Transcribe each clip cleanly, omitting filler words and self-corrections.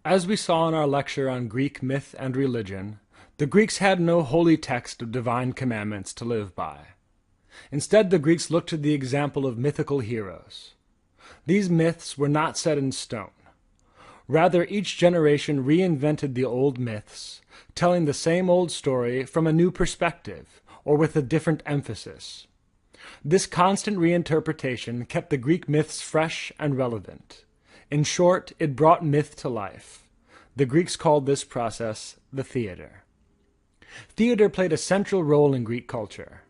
As we saw in our lecture on Greek myth and religion, the Greeks had no holy text of divine commandments to live by. Instead, the Greeks looked to the example of mythical heroes. These myths were not set in stone. Rather, each generation reinvented the old myths, telling the same old story from a new perspective, or with a different emphasis. This constant reinterpretation kept the Greek myths fresh and relevant. In short, it brought myth to life. The Greeks called this process the theater. Theater played a central role in Greek culture.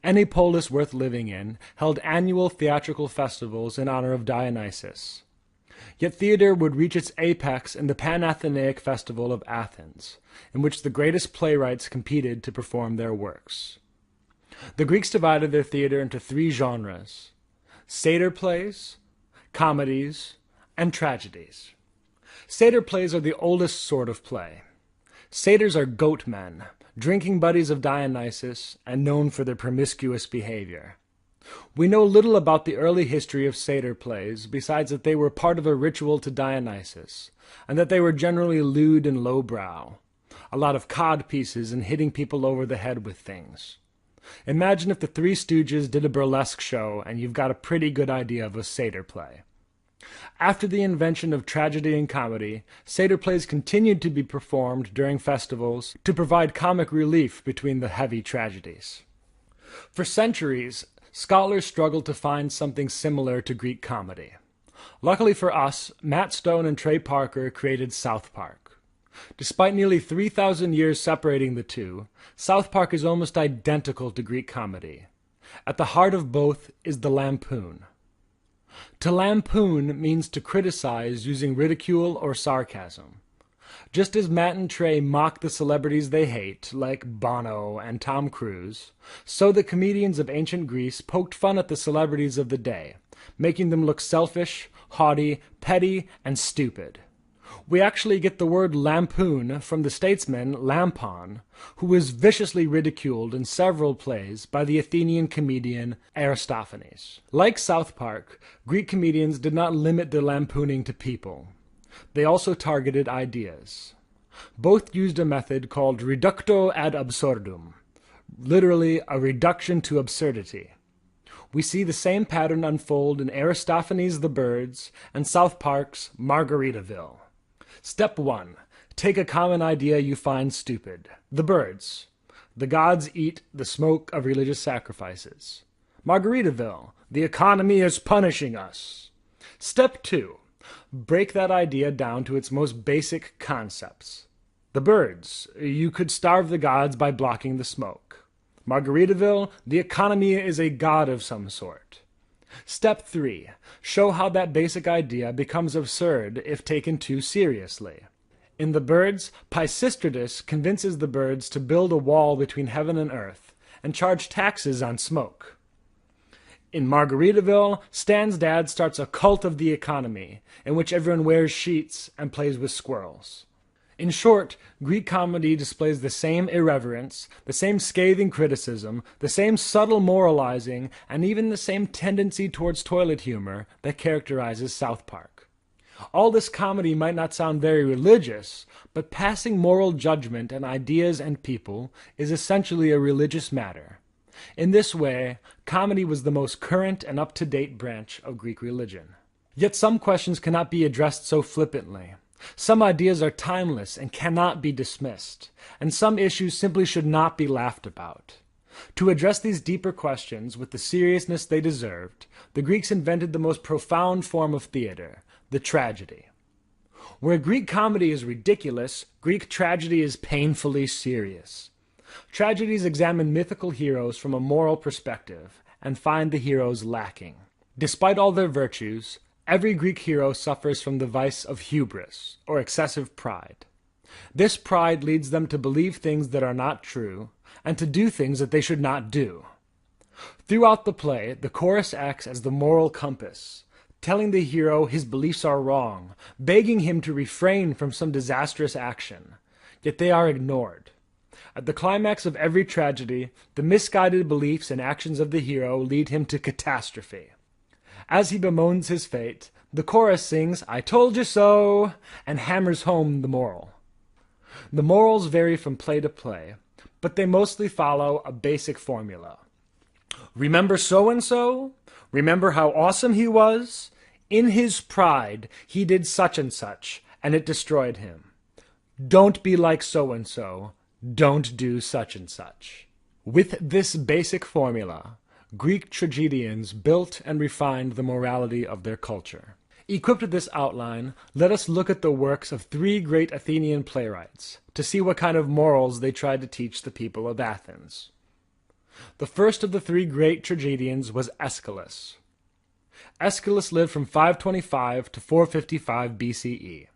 Any polis worth living in held annual theatrical festivals in honor of Dionysus. Yet theater would reach its apex in the Panathenaic festival of Athens, in which the greatest playwrights competed to perform their works. The Greeks divided their theater into three genres: satyr plays, comedies, and tragedies. Satyr plays are the oldest sort of play. Satyrs are goat men, drinking buddies of Dionysus, and known for their promiscuous behavior. We know little about the early history of satyr plays, besides that they were part of a ritual to Dionysus, and that they were generally lewd and lowbrow. A lot of cod pieces and hitting people over the head with things. Imagine if the Three Stooges did a burlesque show, and you've got a pretty good idea of a satyr play. After the invention of tragedy and comedy, satyr plays continued to be performed during festivals to provide comic relief between the heavy tragedies. For centuries, scholars struggled to find something similar to Greek comedy. Luckily for us, Matt Stone and Trey Parker created South Park. Despite nearly 3,000 years separating the two, South Park is almost identical to Greek comedy. At the heart of both is the lampoon. To lampoon means to criticize using ridicule or sarcasm. Just as Matt and Trey mock the celebrities they hate, like Bono and Tom Cruise, so the comedians of ancient Greece poked fun at the celebrities of the day, making them look selfish, haughty, petty, and stupid. We actually get the word lampoon from the statesman Lampon, who was viciously ridiculed in several plays by the Athenian comedian Aristophanes. Like South Park, Greek comedians did not limit their lampooning to people. They also targeted ideas. Both used a method called reductio ad absurdum, literally a reduction to absurdity. We see the same pattern unfold in Aristophanes' The Birds and South Park's Margaritaville. Step 1. Take a common idea you find stupid. The birds. The gods eat the smoke of religious sacrifices. Margaritaville. The economy is punishing us. Step 2. Break that idea down to its most basic concepts. The birds. You could starve the gods by blocking the smoke. Margaritaville. The economy is a god of some sort. Step 3. Show how that basic idea becomes absurd if taken too seriously. In The Birds, Pisistratus convinces the birds to build a wall between heaven and earth and charge taxes on smoke. In Margaritaville, Stan's dad starts a cult of the economy, in which everyone wears sheets and plays with squirrels. In short, Greek comedy displays the same irreverence, the same scathing criticism, the same subtle moralizing, and even the same tendency towards toilet humor that characterizes South Park. All this comedy might not sound very religious, but passing moral judgment on ideas and people is essentially a religious matter. In this way, comedy was the most current and up-to-date branch of Greek religion. Yet some questions cannot be addressed so flippantly. Some ideas are timeless and cannot be dismissed, and some issues simply should not be laughed about. To address these deeper questions with the seriousness they deserved, the Greeks invented the most profound form of theater, the tragedy. Where Greek comedy is ridiculous, Greek tragedy is painfully serious. Tragedies examine mythical heroes from a moral perspective and find the heroes lacking. Despite all their virtues, every Greek hero suffers from the vice of hubris, or excessive pride. This pride leads them to believe things that are not true, and to do things that they should not do. Throughout the play, the chorus acts as the moral compass, telling the hero his beliefs are wrong, begging him to refrain from some disastrous action. Yet they are ignored. At the climax of every tragedy, the misguided beliefs and actions of the hero lead him to catastrophe. As he bemoans his fate, The chorus sings, "I told you so," and hammers home the moral. The morals vary from play to play, but they mostly follow a basic formula. Remember so-and-so? Remember how awesome he was? In his pride, he did such and such, and it destroyed him. Don't be like so-and-so. Don't do such and such. With this basic formula, Greek tragedians built and refined the morality of their culture. Equipped with this outline, let us look at the works of three great Athenian playwrights to see what kind of morals they tried to teach the people of Athens. The first of the three great tragedians was Aeschylus. Aeschylus lived from 525 to 455 BCE.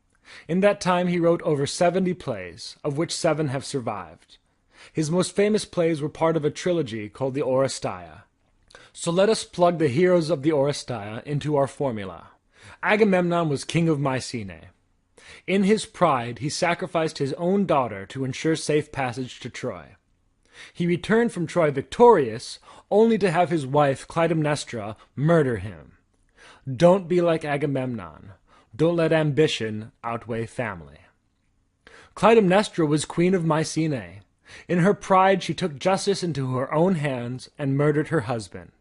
In that time he wrote over 70 plays, of which 7 have survived. His most famous plays were part of a trilogy called the Oresteia. So let us plug the heroes of the Oresteia into our formula. Agamemnon was king of Mycenae. In his pride, he sacrificed his own daughter to ensure safe passage to Troy. He returned from Troy victorious, only to have his wife Clytemnestra murder him. Don't be like Agamemnon. Don't let ambition outweigh family. Clytemnestra was queen of Mycenae. In her pride, she took justice into her own hands and murdered her husband.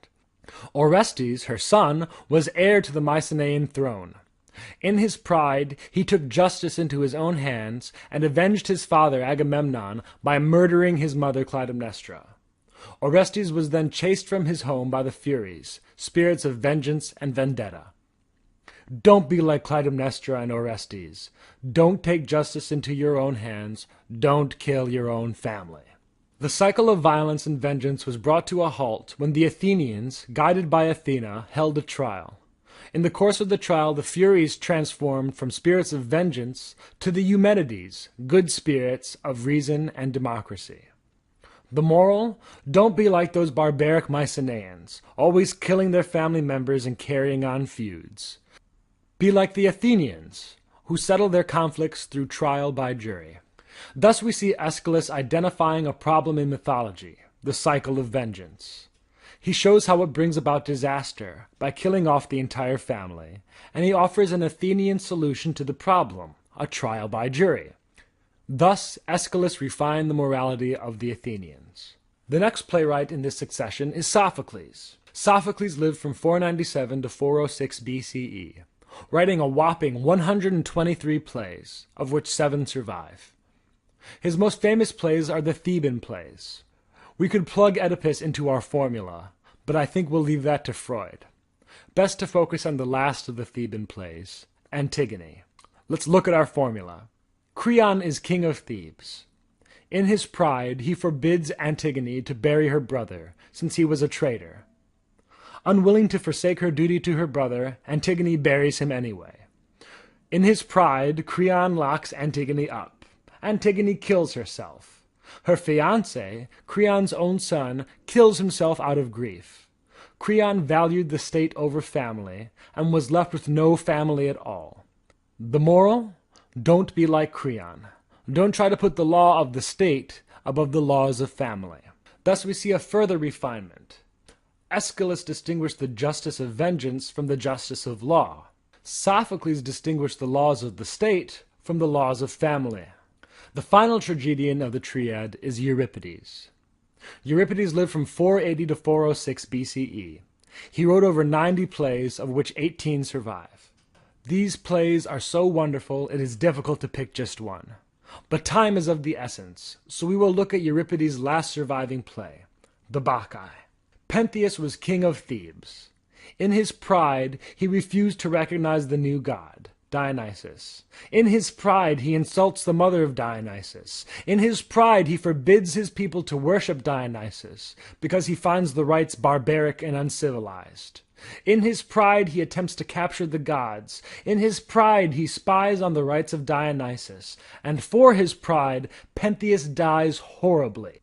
Orestes, her son, was heir to the Mycenaean throne. In his pride, he took justice into his own hands and avenged his father Agamemnon by murdering his mother Clytemnestra. Orestes was then chased from his home by the Furies, spirits of vengeance and vendetta. Don't be like Clytemnestra and Orestes. Don't take justice into your own hands. Don't kill your own family. The cycle of violence and vengeance was brought to a halt when the Athenians, guided by Athena, held a trial. In the course of the trial, the Furies transformed from spirits of vengeance to the Eumenides, good spirits of reason and democracy. The moral? Don't be like those barbaric Mycenaeans, always killing their family members and carrying on feuds. Be like the Athenians, who settle their conflicts through trial by jury. Thus we see Aeschylus identifying a problem in mythology, the cycle of vengeance. He shows how it brings about disaster by killing off the entire family, and he offers an Athenian solution to the problem, a trial by jury. Thus Aeschylus refined the morality of the Athenians. The next playwright in this succession is Sophocles. Sophocles lived from 497 to 406 BCE, writing a whopping 123 plays, of which 7 survive. His most famous plays are the Theban plays. We could plug Oedipus into our formula, but I think we'll leave that to Freud. Best to focus on the last of the Theban plays, Antigone. Let's look at our formula. Creon is king of Thebes. In his pride, he forbids Antigone to bury her brother, since he was a traitor. Unwilling to forsake her duty to her brother, Antigone buries him anyway. In his pride, Creon locks Antigone up. Antigone kills herself. Her fiancé, Creon's own son, kills himself out of grief. Creon valued the state over family, and was left with no family at all. The moral? Don't be like Creon. Don't try to put the law of the state above the laws of family. Thus we see a further refinement. Aeschylus distinguished the justice of vengeance from the justice of law. Sophocles distinguished the laws of the state from the laws of family. The final tragedian of the triad is Euripides. Euripides lived from 480 to 406 BCE. He wrote over 90 plays, of which 18 survive. These plays are so wonderful it is difficult to pick just one. But time is of the essence, so we will look at Euripides' last surviving play, the Bacchae. Pentheus was king of Thebes. In his pride, he refused to recognize the new god, Dionysus. In his pride, he insults the mother of Dionysus. In his pride, he forbids his people to worship Dionysus, because he finds the rites barbaric and uncivilized. In his pride, he attempts to capture the gods. In his pride, he spies on the rites of Dionysus. And for his pride, Pentheus dies horribly,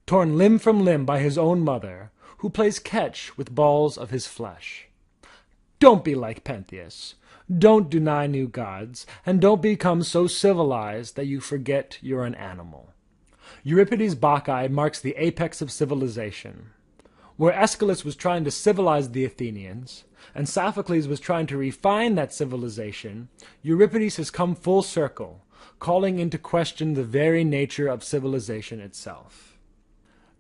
torn limb from limb by his own mother, who plays catch with balls of his flesh. Don't be like Pentheus. Don't deny new gods, and don't become so civilized that you forget you're an animal. Euripides' Bacchae marks the apex of civilization. Where Aeschylus was trying to civilize the Athenians, and Sophocles was trying to refine that civilization, Euripides has come full circle, calling into question the very nature of civilization itself.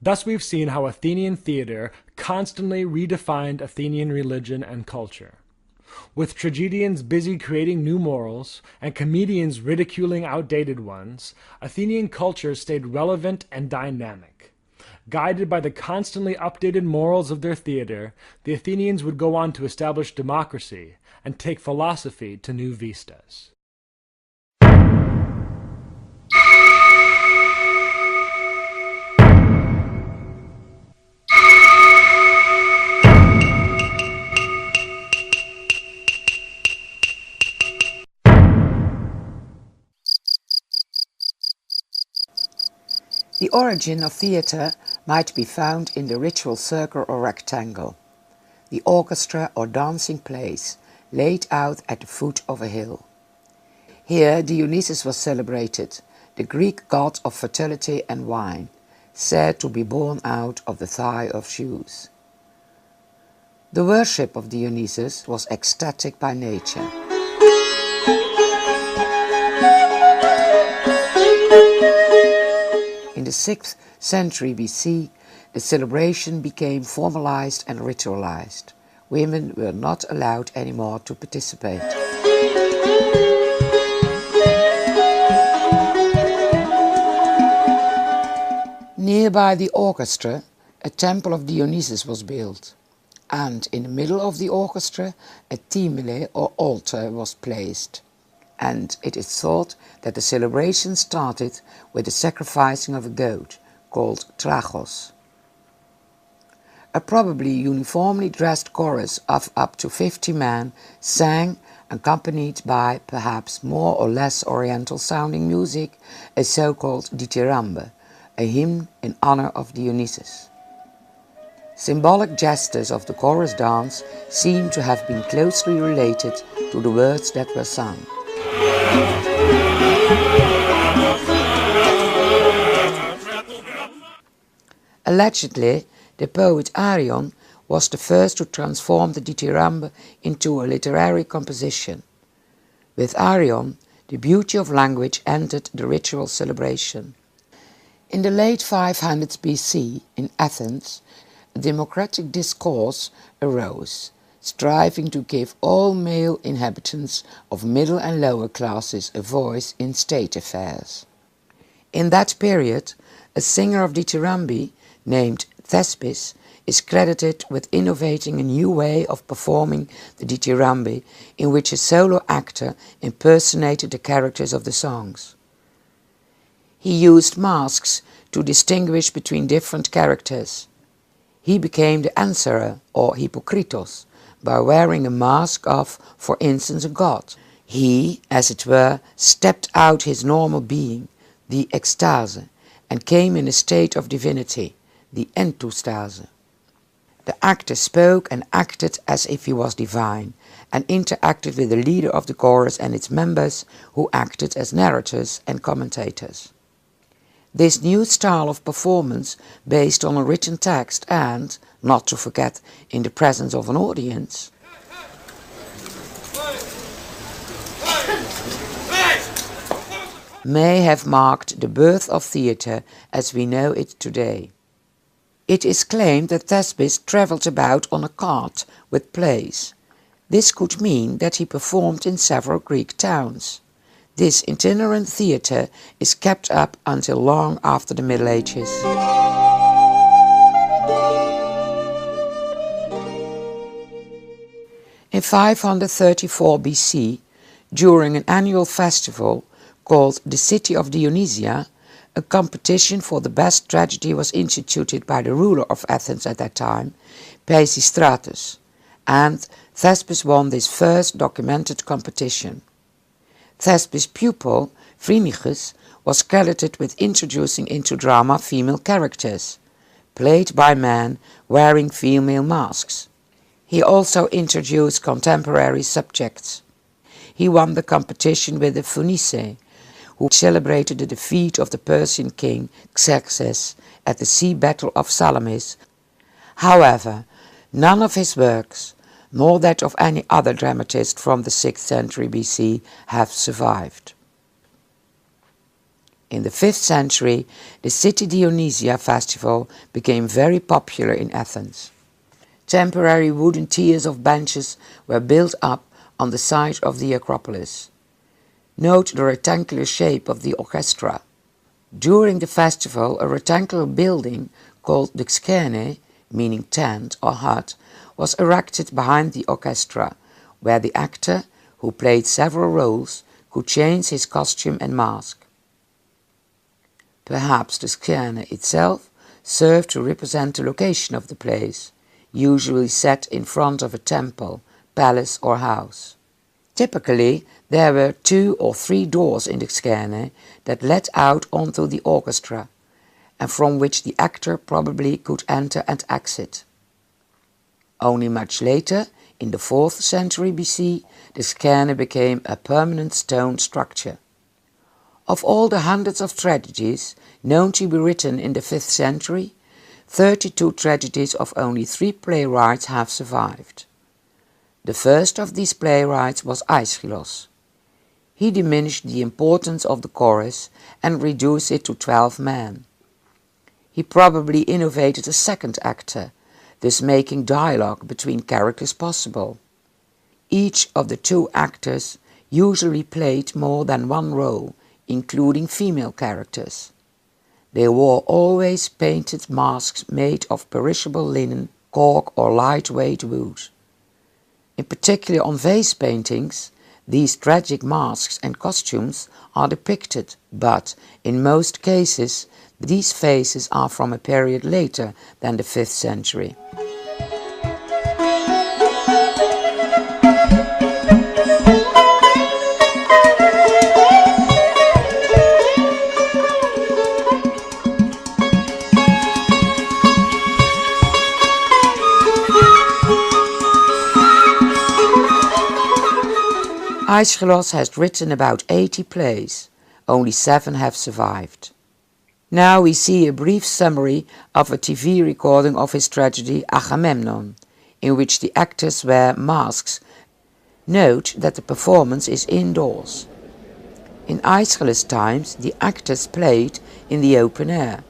Thus we've seen how Athenian theater constantly redefined Athenian religion and culture. With tragedians busy creating new morals and comedians ridiculing outdated ones, Athenian culture stayed relevant and dynamic. Guided by the constantly updated morals of their theater, the Athenians would go on to establish democracy and take philosophy to new vistas. The origin of theatre might be found in the ritual circle or rectangle, the orchestra or dancing place laid out at the foot of a hill. Here Dionysus was celebrated, the Greek god of fertility and wine, said to be born out of the thigh of Zeus. The worship of Dionysus was ecstatic by nature. In the 6th century BC, the celebration became formalized and ritualized. Women were not allowed anymore to participate. Nearby the orchestra, a temple of Dionysus was built, and in the middle of the orchestra a thymele or altar was placed. And it is thought that the celebration started with the sacrificing of a goat, called trachos. A probably uniformly dressed chorus of up to 50 men sang, accompanied by perhaps more or less oriental sounding music, a so-called dithyrambe, a hymn in honor of Dionysus. Symbolic gestures of the chorus dance seem to have been closely related to the words that were sung. Allegedly, the poet Arion was the first to transform the dithyrambe into a literary composition. With Arion, the beauty of language entered the ritual celebration. In the late 500s BC, in Athens, a democratic discourse arose, striving to give all male inhabitants of middle and lower classes a voice in state affairs. In that period, a singer of dithyrambe named Thespis is credited with innovating a new way of performing the dithyrambe in which a solo actor impersonated the characters of the songs. He used masks to distinguish between different characters. He became the answerer, or hypokritos, by wearing a mask of, for instance, a god. He, as it were, stepped out his normal being, the ekstase, and came in a state of divinity, the entostase. The actor spoke and acted as if he was divine, and interacted with the leader of the chorus and its members, who acted as narrators and commentators. This new style of performance, based on a written text and, not to forget, in the presence of an audience, may have marked the birth of theatre as we know it today. It is claimed that Thespis travelled about on a cart with plays. This could mean that he performed in several Greek towns. This itinerant theatre is kept up until long after the Middle Ages. In 534 BC, during an annual festival called the City of Dionysia, a competition for the best tragedy was instituted by the ruler of Athens at that time, Pisistratus, and Thespis won this first documented competition. Thespis' pupil, Phrynichus, was credited with introducing into drama female characters, played by men wearing female masks. He also introduced contemporary subjects. He won the competition with the Phoenice, who celebrated the defeat of the Persian king Xerxes at the sea battle of Salamis, However, none of his works, nor that of any other dramatist from the 6th century BC, have survived. In the 5th century, the City Dionysia festival became very popular in Athens. Temporary wooden tiers of benches were built up on the side of the Acropolis. Note the rectangular shape of the orchestra. During the festival, a rectangular building called the Xkene, meaning tent or hut, was erected behind the orchestra, where the actor, who played several roles, could change his costume and mask. Perhaps the Xkene itself served to represent the location of the place, usually set in front of a temple, palace or house. Typically, there were 2 or 3 doors in the Xkene that led out onto the orchestra, and from which the actor probably could enter and exit. Only much later, in the 4th century BC, the Xkene became a permanent stone structure. Of all the hundreds of tragedies known to be written in the 5th century, 32 tragedies of only 3 playwrights have survived. The first of these playwrights was Aeschylus. He diminished the importance of the chorus and reduced it to 12 men. He probably innovated a second actor, thus making dialogue between characters possible. Each of the 2 actors usually played more than one role, including female characters. They wore always painted masks made of perishable linen, cork or lightweight wood. In particular on vase paintings, these tragic masks and costumes are depicted, but in most cases these faces are from a period later than the 5th century. Aeschylus has written about 80 plays, only 7 have survived. Now we see a brief summary of a TV recording of his tragedy Agamemnon, in which the actors wear masks. Note that the performance is indoors. In Aeschylus' times, the actors played in the open air,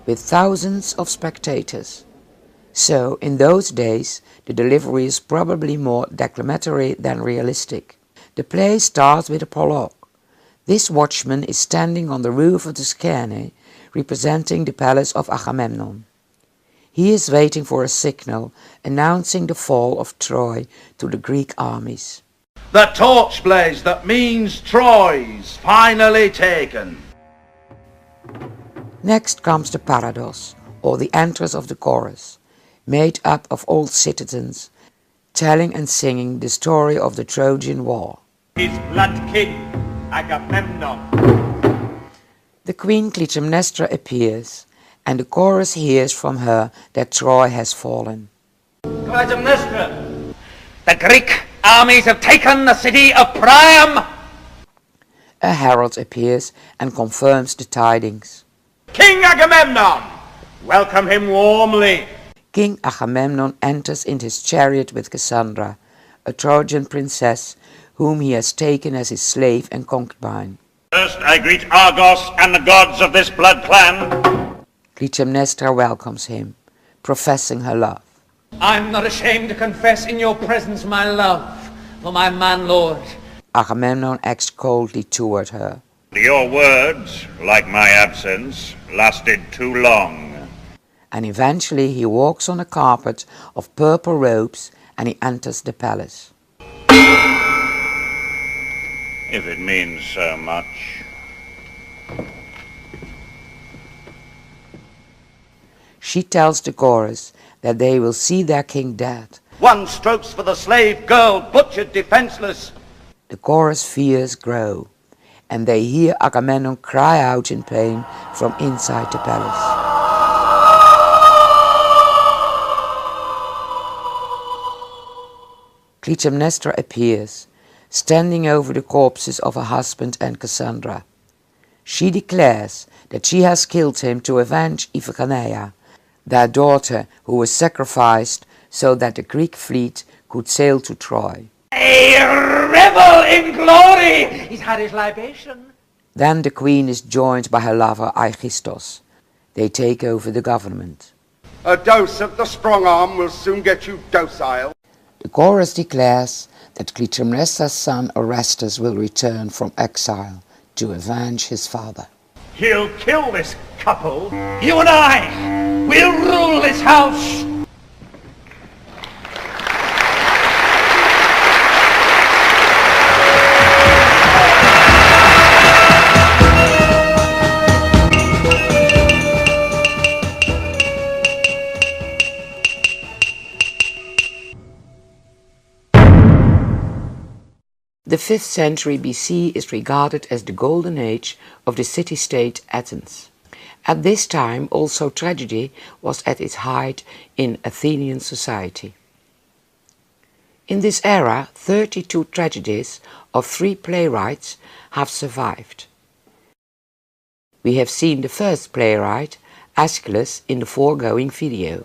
with thousands of spectators. So, in those days, the delivery is probably more declamatory than realistic. The play starts with a prologue. This watchman is standing on the roof of the Xkene, representing the palace of Agamemnon. He is waiting for a signal announcing the fall of Troy to the Greek armies. The torch blaze that means Troy's finally taken. Next comes the parados, or the entrance of the chorus, made up of old citizens, telling and singing the story of the Trojan War. His blood king, Agamemnon. The queen Clytemnestra appears, and the chorus hears from her that Troy has fallen. Clytemnestra, the Greek armies have taken the city of Priam. A herald appears and confirms the tidings. King Agamemnon, welcome him warmly. King Agamemnon enters in his chariot with Cassandra, a Trojan princess whom he has taken as his slave and concubine. First I greet Argos and the gods of this blood clan. Clytemnestra welcomes him, professing her love. I'm not ashamed to confess in your presence my love for my man lord. Agamemnon acts coldly toward her. Your words, like my absence, lasted too long. And eventually he walks on a carpet of purple robes and he enters the palace. If it means so much. She tells the chorus that they will see their king dead. 1 strokes for the slave girl, butchered defenseless. The chorus fears grow, and they hear Agamemnon cry out in pain from inside the palace. Clytemnestra appears, standing over the corpses of her husband and Cassandra. She declares that she has killed him to avenge Iphigenia, their daughter who was sacrificed so that the Greek fleet could sail to Troy. A revel in glory! He's had his libation. Then the queen is joined by her lover Aegisthus. They take over the government. A dose of the strong arm will soon get you docile. The chorus declares that Clytemnestra's son Orestes will return from exile to avenge his father. He'll kill this couple. You and I will rule this house. The 5th century BC is regarded as the golden age of the city-state Athens. At this time also tragedy was at its height in Athenian society. In this era, 32 tragedies of 3 playwrights have survived. We have seen the first playwright, Aeschylus, in the foregoing video.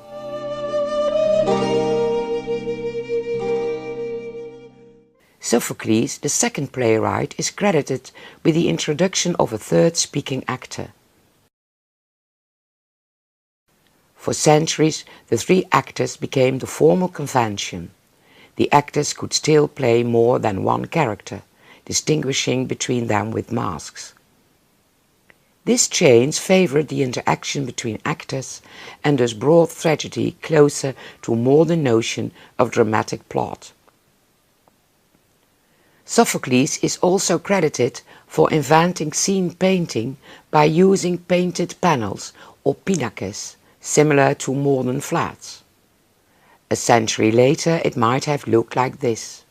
Sophocles, the second playwright, is credited with the introduction of a third speaking actor. For centuries, the 3 actors became the formal convention. The actors could still play more than one character, distinguishing between them with masks. This change favored the interaction between actors and thus brought tragedy closer to a modern notion of dramatic plot. Sophocles is also credited for inventing scene painting by using painted panels or pinakes, similar to modern flats. A century later it might have looked like this.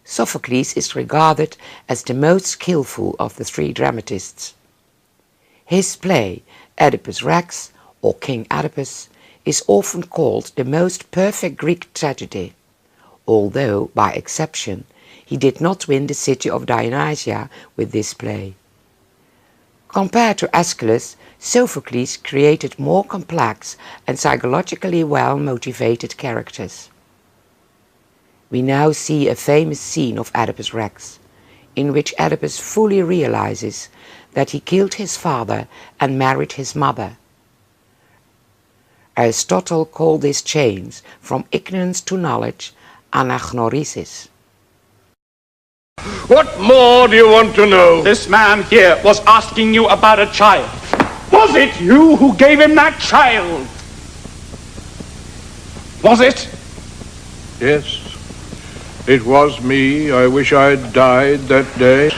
Sophocles is regarded as the most skillful of the 3 dramatists. His play, Oedipus Rex, or King Oedipus, is often called the most perfect Greek tragedy, although, by exception, he did not win the city of Dionysia with this play. Compared to Aeschylus, Sophocles created more complex and psychologically well-motivated characters. We now see a famous scene of Oedipus Rex, in which Oedipus fully realizes that he killed his father and married his mother. Aristotle called this change from ignorance to knowledge anagnorisis. What more do you want to know? This man here was asking you about a child. Was it you who gave him that child? Was it? Yes, it was me. I wish I'd died that day.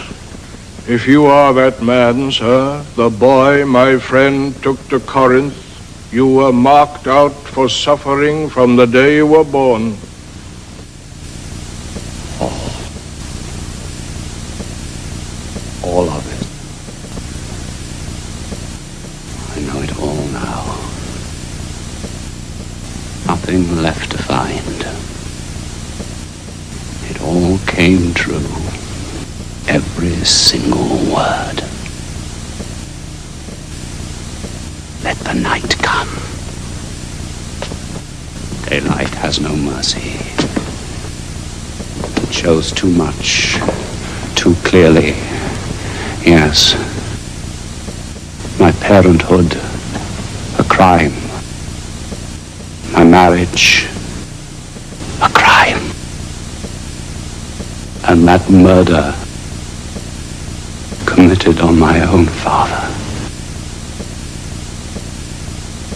If you are that man, sir, the boy my friend took to Corinth, you were marked out for suffering from the day you were born. All of it. I know it all now. Nothing left to find. It all came true. Every single word. Let the night come. Daylight has no mercy. It shows too much, too clearly. Yes. My parenthood, a crime. My marriage, a crime. And that murder committed on my own father.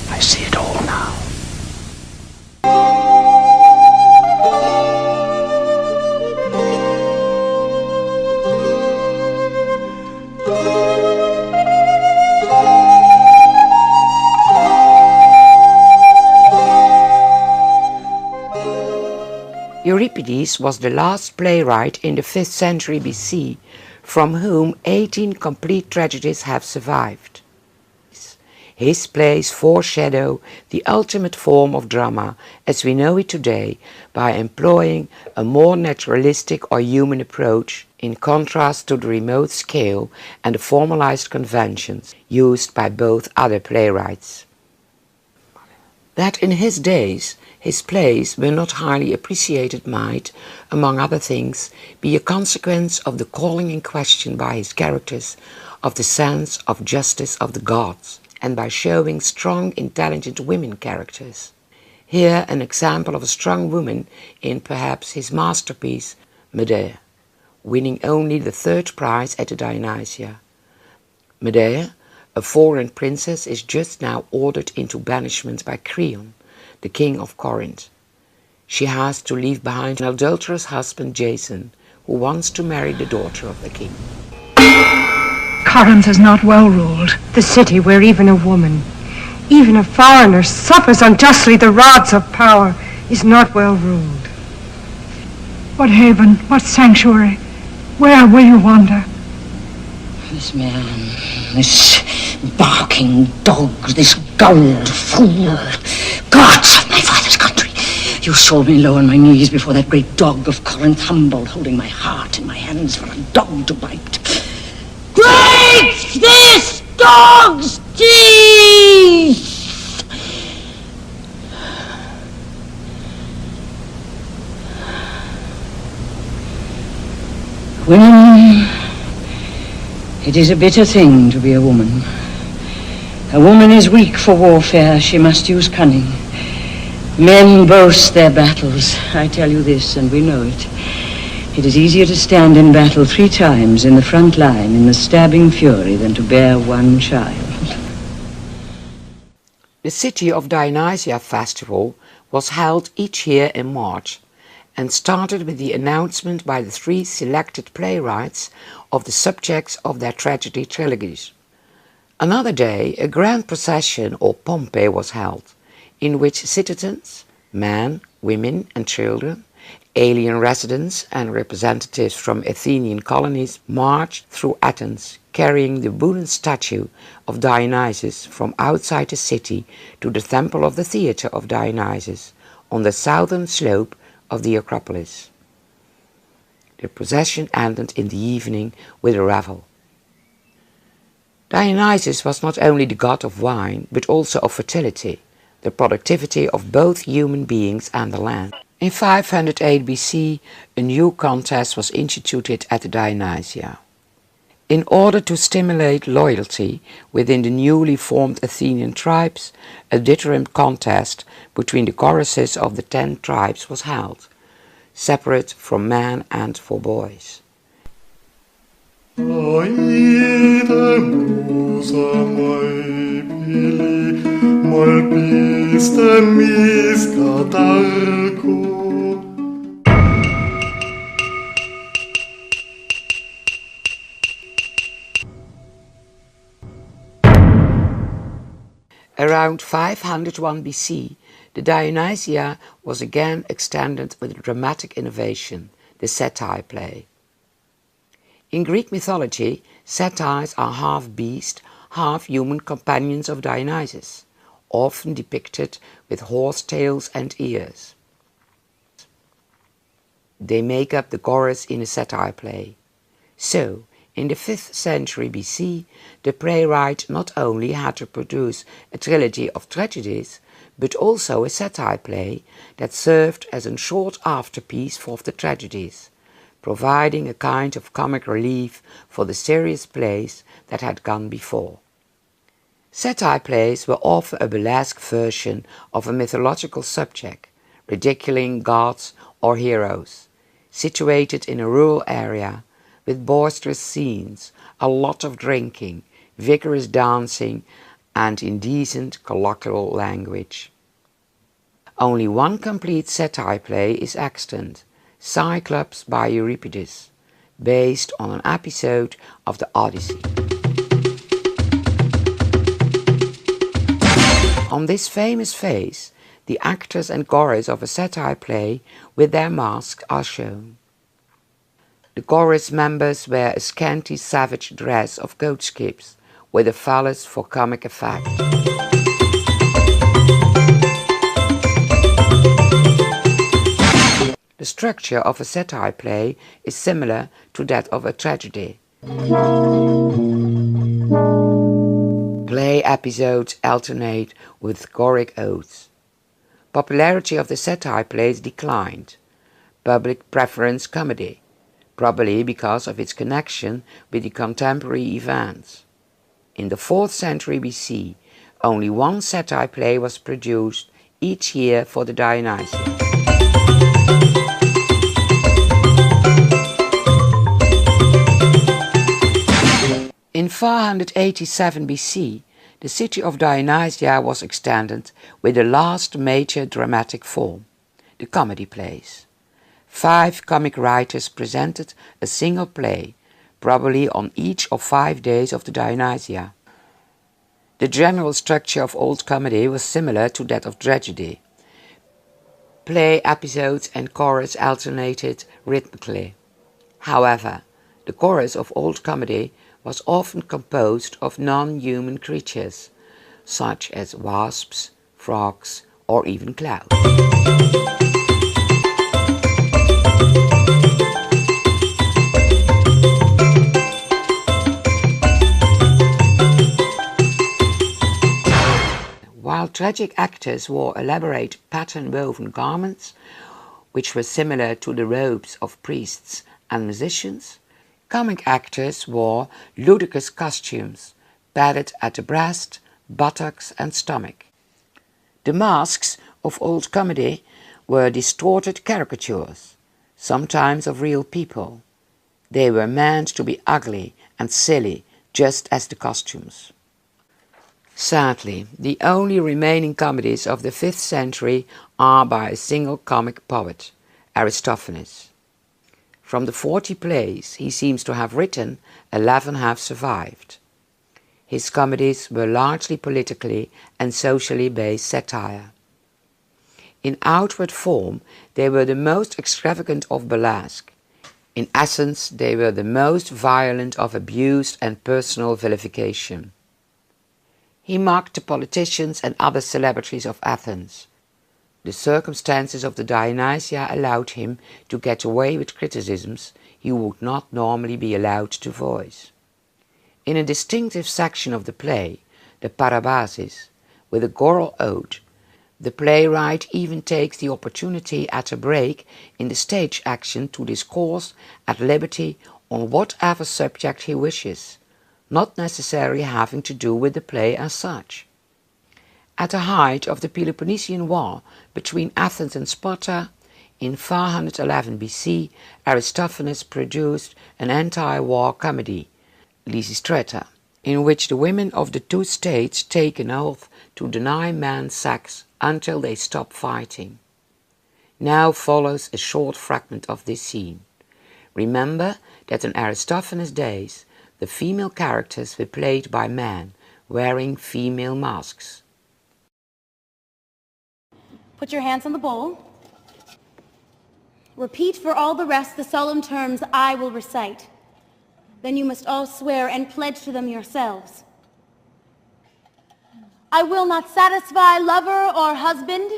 I see it all now. Euripides was the last playwright in the 5th century BC, from whom 18 complete tragedies have survived. His plays foreshadow the ultimate form of drama as we know it today by employing a more naturalistic or human approach in contrast to the remote scale and the formalized conventions used by both other playwrights. That in his days his plays were not highly appreciated might, among other things, be a consequence of the calling in question by his characters of the sense of justice of the gods, and by showing strong, intelligent women characters. Here an example of a strong woman in perhaps his masterpiece, Medea, winning only the 3rd prize at the Dionysia. Medea, a foreign princess, is just now ordered into banishment by Creon, the king of Corinth. She has to leave behind an adulterous husband, Jason, who wants to marry the daughter of the king. Corinth is not well ruled. The city where even a woman, even a foreigner, suffers unjustly the rods of power is not well ruled. What haven, what sanctuary, where will you wander? This man, this barking dog, this gulled fool, gods of my father's country, you saw me low on my knees before that great dog of Corinth, humbled, holding my heart in my hands for a dog to bite. Break this dog's teeth! Women, it is a bitter thing to be a woman. A woman is weak for warfare. She must use cunning. Men boast their battles. I tell you this, and we know it. It is easier to stand in battle 3 times in the front line in the stabbing fury than to bear one child. The City of Dionysia festival was held each year in March and started with the announcement by the 3 selected playwrights of the subjects of their tragedy trilogies. Another day, a grand procession or pompe was held, in which citizens, men, women and children, alien residents and representatives from Athenian colonies marched through Athens, carrying the wooden statue of Dionysus from outside the city to the temple of the theatre of Dionysus on the southern slope of the Acropolis. The procession ended in the evening with a revel. Dionysus was not only the god of wine, but also of fertility, the productivity of both human beings and the land. In 508 BC, a new contest was instituted at the Dionysia. In order to stimulate loyalty within the newly formed Athenian tribes, a dithyramb contest between the choruses of the 10 tribes was held, separate from men and for boys. Around 501 BC, the Dionysia was again extended with a dramatic innovation, the satyr play. In Greek mythology, satyrs are half beast, half human companions of Dionysus, often depicted with horse tails and ears. They make up the chorus in a satyr play. So, in the 5th century BC, the playwright not only had to produce a trilogy of tragedies, but also a satire play that served as a short afterpiece for the tragedies, providing a kind of comic relief for the serious plays that had gone before. Satire plays were often a burlesque version of a mythological subject, ridiculing gods or heroes, situated in a rural area, with boisterous scenes, a lot of drinking, vigorous dancing, and indecent colloquial language. Only one complete satire play is extant, Cyclops by Euripides, based on an episode of the Odyssey. On this famous face, the actors and chorus of a satire play with their masks are shown. The chorus members wear a scanty savage dress of goatskins, with a phallus for comic effect. The structure of a satire play is similar to that of a tragedy. Play episodes alternate with choric odes. Popularity of the satire plays declined. Public preference comedy, probably because of its connection with the contemporary events. In the 4th century BC, only one satire play was produced each year for the Dionysius. In 487 BC, the city of Dionysia was extended with the last major dramatic form, the comedy plays. 5 comic writers presented a single play, probably on each of 5 days of the Dionysia. The general structure of Old Comedy was similar to that of tragedy. Play episodes and chorus alternated rhythmically. However, the chorus of Old Comedy was often composed of non-human creatures, such as wasps, frogs, or even clouds. While tragic actors wore elaborate pattern-woven garments, which were similar to the robes of priests and musicians, comic actors wore ludicrous costumes, padded at the breast, buttocks and stomach. The masks of Old Comedy were distorted caricatures, sometimes of real people. They were meant to be ugly and silly, just as the costumes. Sadly, the only remaining comedies of the 5th century are by a single comic poet, Aristophanes. From the 40 plays he seems to have written, 11 have survived. His comedies were largely politically and socially based satire. In outward form, they were the most extravagant of burlesque. In essence, they were the most violent of abuse and personal vilification. He mocked the politicians and other celebrities of Athens. The circumstances of the Dionysia allowed him to get away with criticisms he would not normally be allowed to voice. In a distinctive section of the play, the Parabasis, with a choral ode, the playwright even takes the opportunity at a break in the stage action to discourse at liberty on whatever subject he wishes, not necessarily having to do with the play as such. At the height of the Peloponnesian War between Athens and Sparta, in 411 BC, Aristophanes produced an anti-war comedy, Lysistrata, in which the women of the 2 states take an oath to deny man sex until they stop fighting. Now follows a short fragment of this scene. Remember that in Aristophanes' days, the female characters were played by men wearing female masks. Put your hands on the bowl. Repeat for all the rest the solemn terms I will recite. Then you must all swear and pledge to them yourselves. I will not satisfy lover or husband.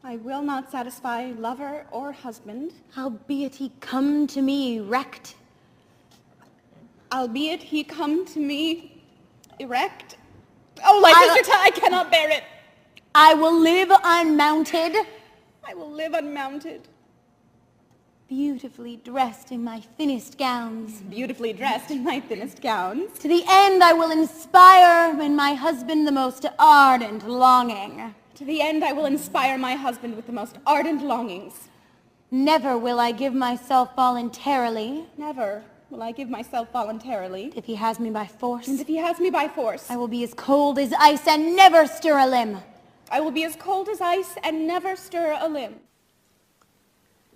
I will not satisfy lover or husband. Albeit he come to me erect. Albeit he come to me erect. Oh, Lysistrata, I cannot bear it. I will live unmounted. I will live unmounted. Beautifully dressed in my thinnest gowns. Beautifully dressed in my thinnest gowns. To the end I will inspire in my husband the most ardent longing. To the end I will inspire my husband with the most ardent longings. Never will I give myself voluntarily. Never will I give myself voluntarily. If he has me by force. And if he has me by force. I will be as cold as ice and never stir a limb. I will be as cold as ice and never stir a limb.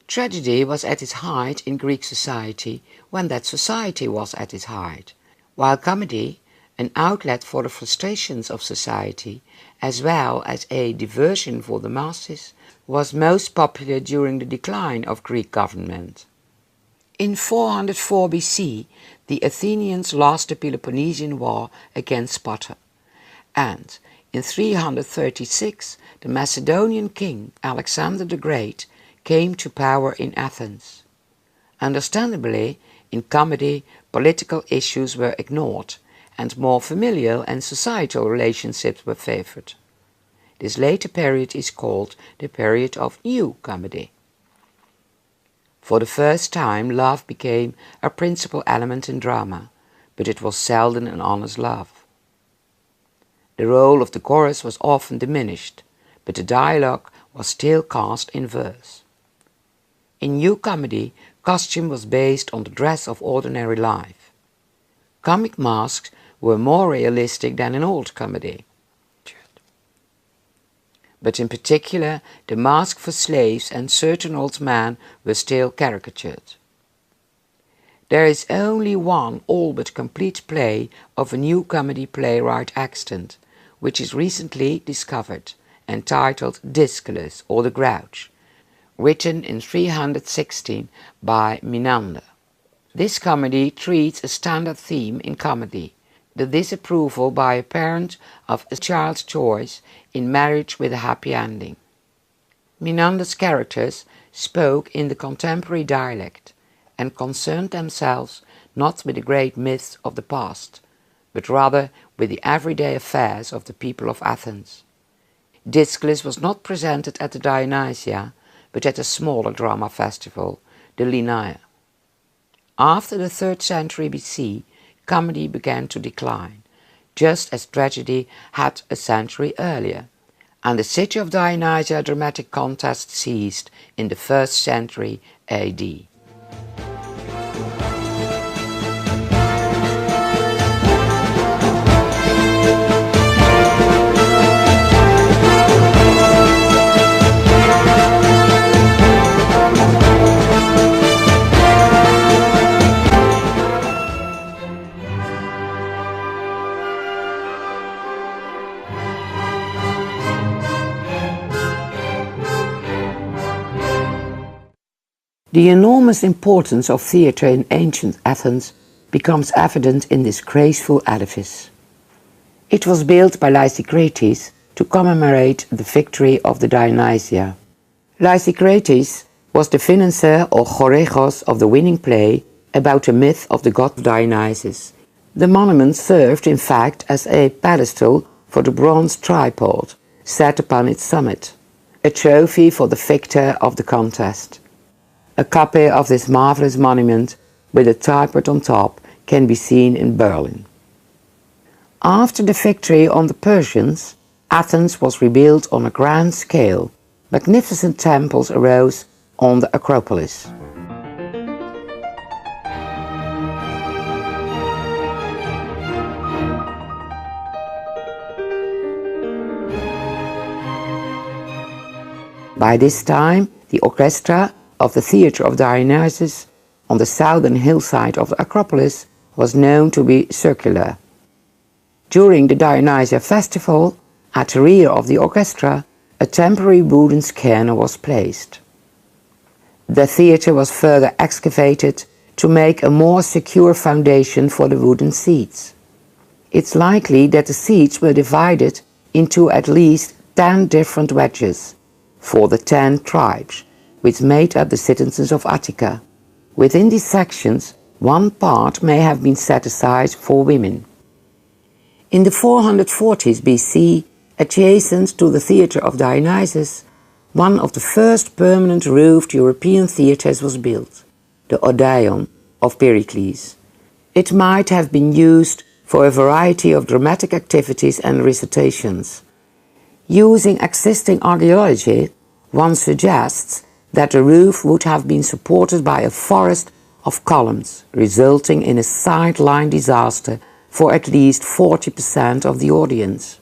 Tragedy was at its height in Greek society when that society was at its height, while comedy, an outlet for the frustrations of society, as well as a diversion for the masses, was most popular during the decline of Greek government. In 404 BC, the Athenians lost the Peloponnesian War against Sparta, and in 336 the Macedonian king Alexander the Great came to power in Athens. Understandably, in comedy, political issues were ignored, and more familial and societal relationships were favored. This later period is called the period of New Comedy. For the first time, love became a principal element in drama, but it was seldom an honest love. The role of the chorus was often diminished, but the dialogue was still cast in verse. In New Comedy, costume was based on the dress of ordinary life. Comic masks were more realistic than in Old Comedy. But in particular, the mask for slaves and certain old men were still caricatured. There is only one all but complete play of a New Comedy playwright extant, which is recently discovered, entitled Disculus, or the Grouch, written in 316 by Menander. This comedy treats a standard theme in comedy, the disapproval by a parent of a child's choice in marriage with a happy ending. Menander's characters spoke in the contemporary dialect and concerned themselves not with the great myths of the past, but rather with the everyday affairs of the people of Athens. Disculus was not presented at the Dionysia, but at a smaller drama festival, the Lenaea. After the 3rd century BC, comedy began to decline, just as tragedy had a century earlier, and the City of Dionysia dramatic contest ceased in the 1st century AD. The enormous importance of theatre in ancient Athens becomes evident in this graceful edifice. It was built by Lysicrates to commemorate the victory of the Dionysia. Lysicrates was the financier or choregos of the winning play about the myth of the god Dionysus. The monument served in fact as a pedestal for the bronze tripod set upon its summit, a trophy for the victor of the contest. A copy of this marvelous monument with a tripod on top can be seen in Berlin. After the victory on the Persians, Athens was rebuilt on a grand scale. Magnificent temples arose on the Acropolis. By this time, the orchestra of the Theatre of Dionysus on the southern hillside of the Acropolis was known to be circular. During the Dionysia festival, at the rear of the orchestra, a temporary wooden cairn was placed. The theatre was further excavated to make a more secure foundation for the wooden seats. It's likely that the seats were divided into at least 10 different wedges for the 10 tribes, which made up the citizens of Attica. Within these sections, one part may have been set aside for women. In the 440s BC, adjacent to the Theatre of Dionysus, one of the first permanent roofed European theatres was built, the Odeon of Pericles. It might have been used for a variety of dramatic activities and recitations. Using existing archaeology, one suggests that the roof would have been supported by a forest of columns, resulting in a sideline disaster for at least 40% of the audience.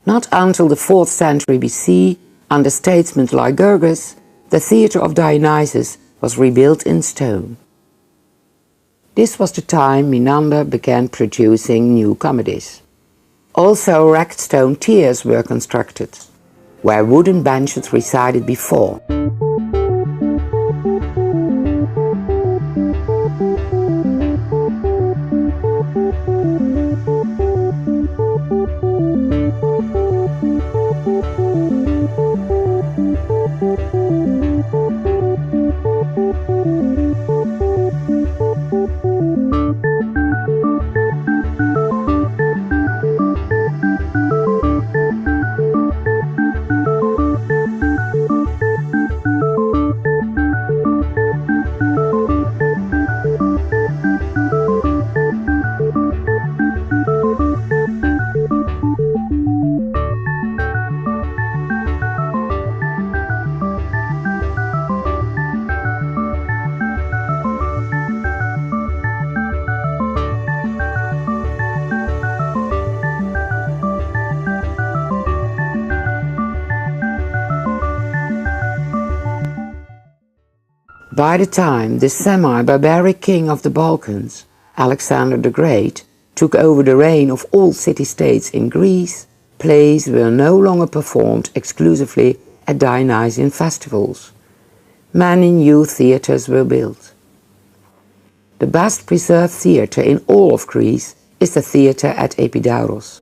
Not until the 4th century BC, under statesmen like Lycurgus, the Theatre of Dionysus was rebuilt in stone. This was the time Menander began producing new comedies. Also, wrecked stone tiers were constructed, where wooden benches resided before. By the time the semi-barbaric king of the Balkans, Alexander the Great, took over the reign of all city-states in Greece, plays were no longer performed exclusively at Dionysian festivals. Many new theatres were built. The best preserved theatre in all of Greece is the theatre at Epidaurus.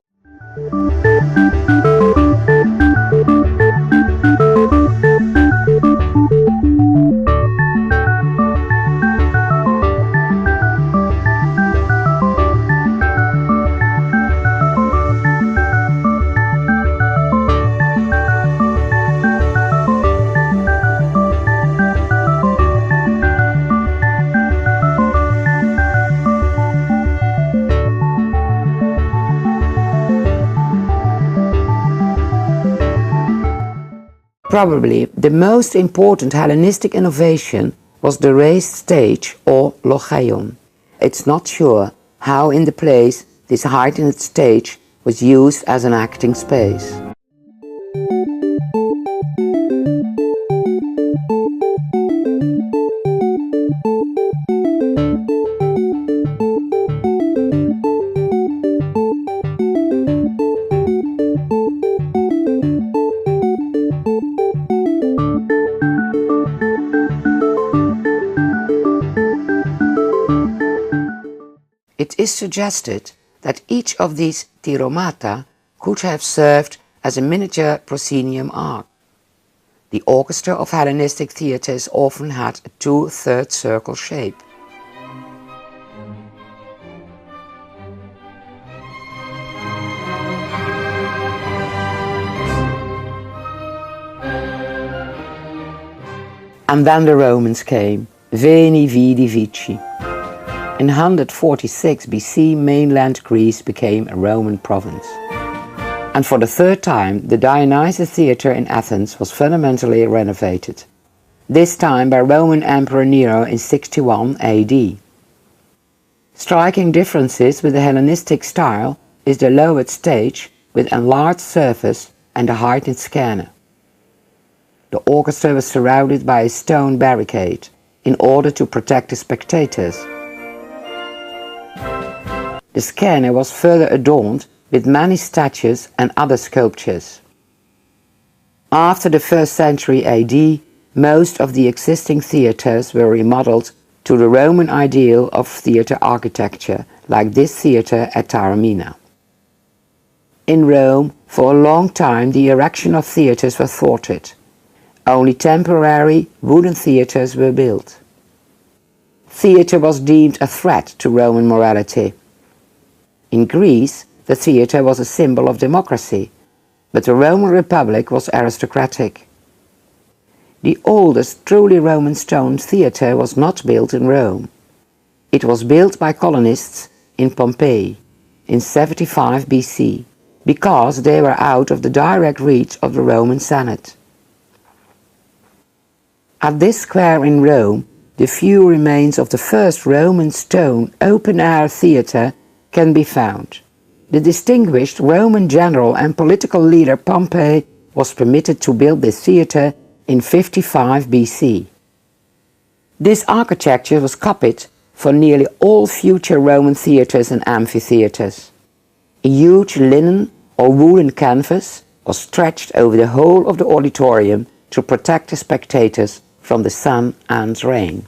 Probably the most important Hellenistic innovation was the raised stage or logeion. It's not sure how in the plays this heightened stage was used as an acting space. It is suggested that each of these thyromata could have served as a miniature proscenium arch. The orchestra of Hellenistic theatres often had a 2/3 circle shape. And then the Romans came, Veni Vidi Vici. In 146 BC, mainland Greece became a Roman province. And for the third time, the Dionysus Theatre in Athens was fundamentally renovated, this time by Roman Emperor Nero in 61 AD. Striking differences with the Hellenistic style is the lowered stage with enlarged surface and a heightened scaena. The orchestra was surrounded by a stone barricade in order to protect the spectators. The scaena was further adorned with many statues and other sculptures. After the 1st century AD, most of the existing theatres were remodeled to the Roman ideal of theatre architecture, like this theatre at Taormina. In Rome, for a long time the erection of theatres was thwarted. Only temporary wooden theatres were built. Theatre was deemed a threat to Roman morality. In Greece, the theatre was a symbol of democracy, but the Roman Republic was aristocratic. The oldest truly Roman stone theatre was not built in Rome. It was built by colonists in Pompeii in 75 BC, because they were out of the direct reach of the Roman Senate. At this square in Rome, the few remains of the first Roman stone open-air theatre can be found. The distinguished Roman general and political leader Pompey was permitted to build this theatre in 55 BC. This architecture was copied for nearly all future Roman theatres and amphitheatres. A huge linen or woolen canvas was stretched over the whole of the auditorium to protect the spectators from the sun and rain.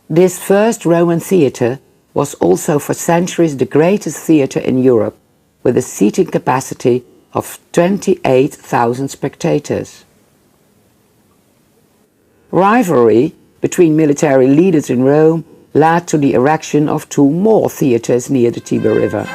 This first Roman theatre was also for centuries the greatest theatre in Europe, with a seating capacity of 28,000 spectators. Rivalry between military leaders in Rome led to the erection of 2 more theatres near the Tiber River.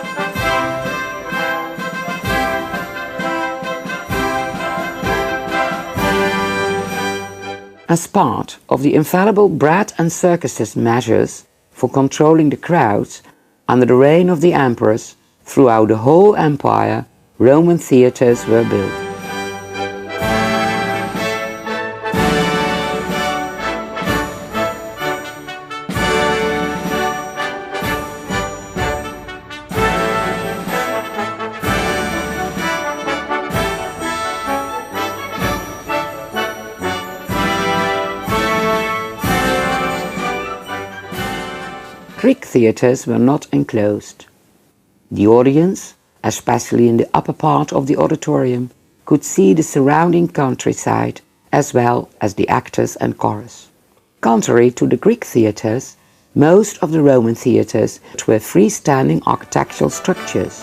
As part of the infallible bread and circuses measures for controlling the crowds under the reign of the emperors, throughout the whole empire, Roman theatres were built. Greek theatres were not enclosed. The audience, especially in the upper part of the auditorium, could see the surrounding countryside as well as the actors and chorus. Contrary to the Greek theatres, most of the Roman theatres were freestanding architectural structures.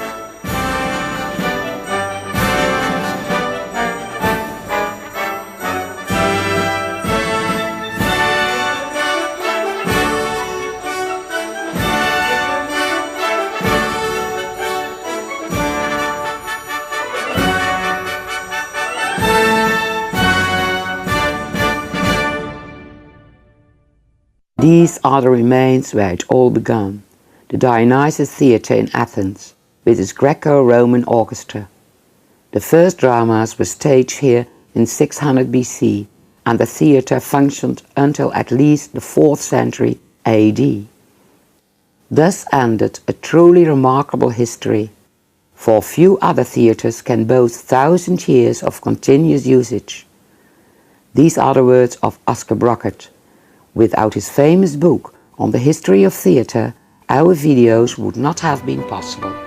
These are the remains where it all began, the Dionysus Theatre in Athens, with its Greco-Roman orchestra. The first dramas were staged here in 600 BC, and the theatre functioned until at least the 4th century AD. Thus ended a truly remarkable history, for few other theatres can boast 1,000 years of continuous usage. These are the words of Oscar Brockett. Without his famous book on the history of theatre, our videos would not have been possible.